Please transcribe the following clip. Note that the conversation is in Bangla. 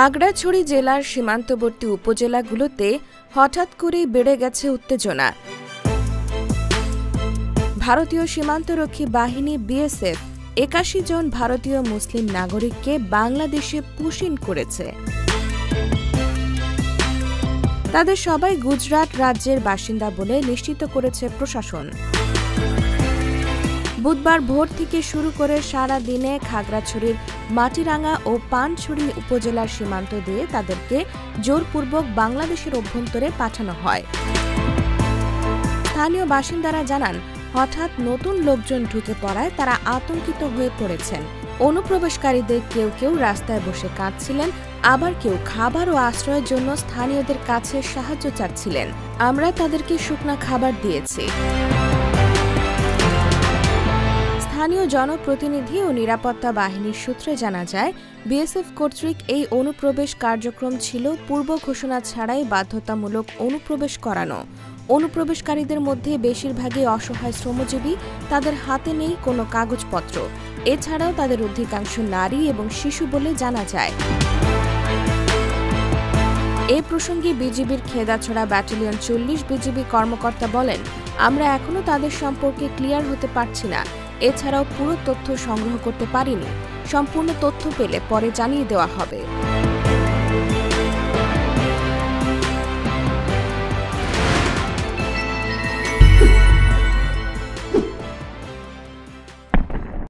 খাগড়াছড়ি জেলার সীমান্তবর্তী উপজেলাগুলোতে হঠাৎ করেই বেড়ে গেছে উত্তেজনা। ভারতীয় সীমান্তরক্ষী বাহিনী বিএসএফ ৮১ জন ভারতীয় মুসলিম নাগরিককে বাংলাদেশে পুশ ইন করেছে। তাদের সবাই গুজরাট রাজ্যের বাসিন্দা বলে নিশ্চিত করেছে প্রশাসন। বুধবার ভোর থেকে শুরু করে সারা দিনে খাগড়াছড়ির মাটিরাঙ্গা ও পানছড়ি উপজেলার সীমান্ত দিয়ে তাদেরকে জোরপূর্বক বাংলাদেশের অভ্যন্তরে পাঠানো হয়। স্থানীয় বাসিন্দারা জানান, হঠাৎ নতুন লোকজন ঢুকে পড়ায় তারা আতঙ্কিত হয়ে পড়েছেন। অনুপ্রবেশকারীদের কেউ কেউ রাস্তায় বসে কাঁদছিলেন, আবার কেউ খাবার ও আশ্রয়ের জন্য স্থানীয়দের কাছে সাহায্য চাচ্ছিলেন। আমরা তাদেরকে শুকনা খাবার দিয়েছি। স্থানীয় জনপ্রতিনিধি ও নিরাপত্তা বাহিনীর সূত্রে জানা যায়, বিএসএফ কর্তৃক এই অনুপ্রবেশ কার্যক্রম ছিল পূর্ব ঘোষণা ছাড়াই বাধ্যতামূলক অনুপ্রবেশ করানো। অনুপ্রবেশকারীদের মধ্যে বেশিরভাগই অসহায় শ্রমজীবী, তাদের হাতে নেই কোনো কাগজপত্র। এছাড়াও তাদের অধিকাংশ নারী এবং শিশু বলে জানা যায়। এ প্রসঙ্গে বিজিবির খেদাছড়া ব্যাটালিয়ন ৪০ বিজিবি কর্মকর্তা বলেন, আমরা এখনও তাদের সম্পর্কে ক্লিয়ার হতে পারছি না। এছাড়াও পুরো তথ্য সংগ্রহ করতে পারিনি। সম্পূর্ণ তথ্য পেলে পরে জানিয়ে দেওয়া হবে।